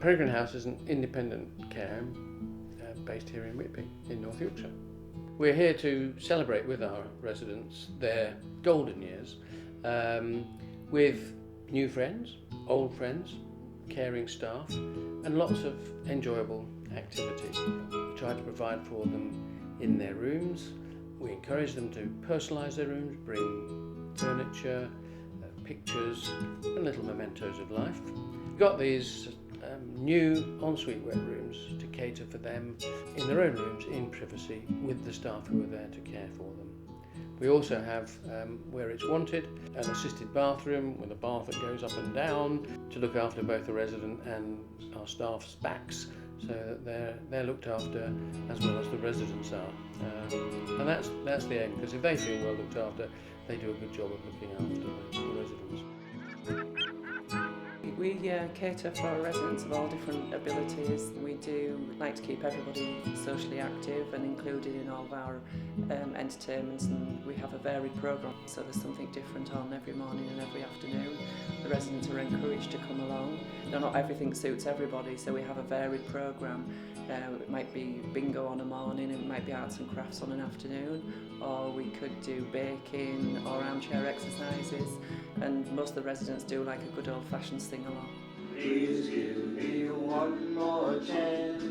Peregrine House is an independent care home based here in Whitby, in North Yorkshire. We're here to celebrate with our residents their golden years with new friends, old friends, caring staff and lots of enjoyable activities. We try to provide for them in their rooms. We encourage them to personalise their rooms, bring furniture, pictures and little mementos of life. We've got these new ensuite wet rooms to cater for them in their own rooms in privacy with the staff who are there to care for them. We also have, where it's wanted, an assisted bathroom with a bath that goes up and down to look after both the resident and our staff's backs, so that they're looked after as well as the residents are. And that's the aim, because if they feel well looked after, they do a good job of looking after the residents. We cater for residents of all different abilities. We do like to keep everybody socially active and included in all of our entertainments, and we have a varied programme, so there's something different on every morning and every afternoon. The residents are encouraged to come along. Now, not everything suits everybody, so we have a varied programme. It might be bingo on a morning, it might be arts and crafts on an afternoon, or we could do baking or armchair exercises, and most of the residents do like a good old-fashioned sing-along. Please give me one more chance.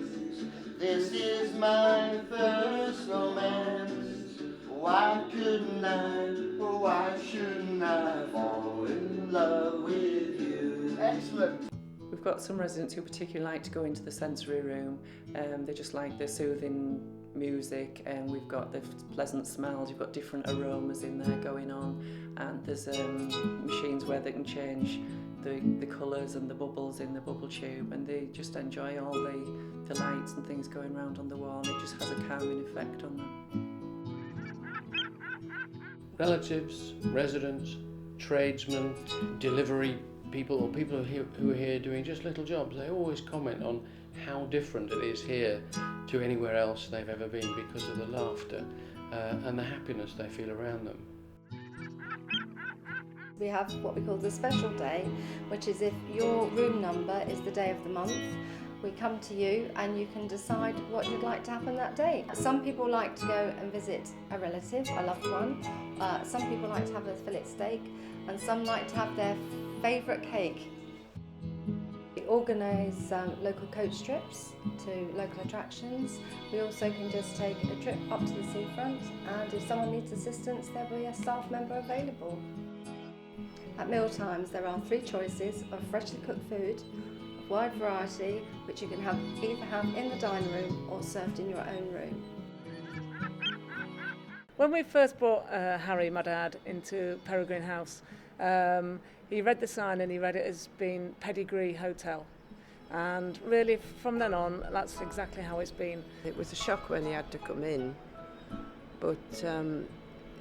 This is my first romance. Why couldn't I, or why shouldn't I fall in love with you? Excellent. We've got some residents who particularly like to go into the sensory room. They just like the soothing music, and we've got the pleasant smells. You've got different aromas in there going on, and there's machines where they can change the colours and the bubbles in the bubble tube, and they just enjoy all the lights and things going around on the wall. It just has a calming effect on them. Relatives, residents, tradesmen, delivery people, or people who are here doing just little jobs, they always comment on how different it is here to anywhere else they've ever been because of the laughter and the happiness they feel around them. We have what we call the special day, which is if your room number is the day of the month, we come to you and you can decide what you'd like to happen that day. Some people like to go and visit a relative, a loved one. Some people like to have a fillet steak, and some like to have their favourite cake. We organise local coach trips to local attractions. We also can just take a trip up to the seafront, and if someone needs assistance, there'll be a staff member available. At meal times, there are 3 choices of freshly cooked food, of wide variety, which you can either have in the dining room or served in your own room. When we first brought Harry, my dad, into Peregrine House, he read the sign and he read it as being Pedigree Hotel. And really, from then on, that's exactly how it's been. It was a shock when he had to come in, but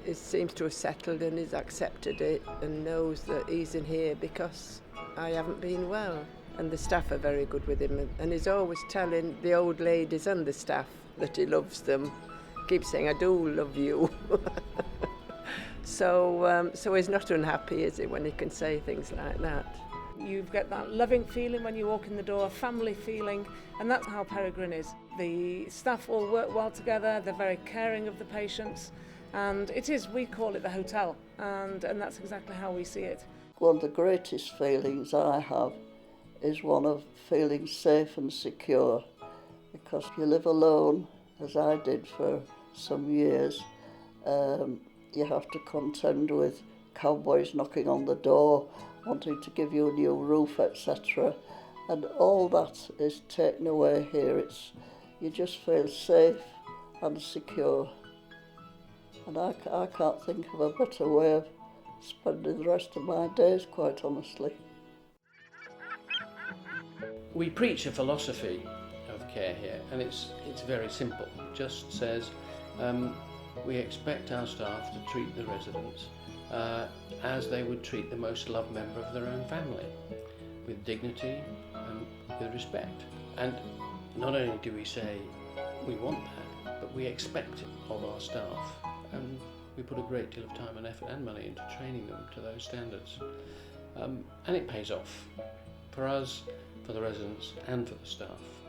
it seems to have settled and he's accepted it and knows that he's in here because I haven't been well. And the staff are very good with him, and he's always telling the old ladies and the staff that he loves them. Keeps saying, I do love you. So he's not unhappy, is he, when he can say things like that? You get that loving feeling when you walk in the door, family feeling, and that's how Peregrine is. The staff all work well together, they're very caring of the patients, and we call it the hotel, and that's exactly how we see it. One of the greatest feelings I have is one of feeling safe and secure, because you live alone, as I did for some years. You have to contend with cowboys knocking on the door, wanting to give you a new roof, etc. And all that is taken away here. You just feel safe and secure. And I can't think of a better way of spending the rest of my days, quite honestly. We preach a philosophy of care here, and it's very simple. It just says we expect our staff to treat the residents as they would treat the most loved member of their own family, with dignity and with respect. And not only do we say we want that, but we expect it of our staff, and we put a great deal of time and effort and money into training them to those standards. And it pays off. For us, for the residents and for the staff.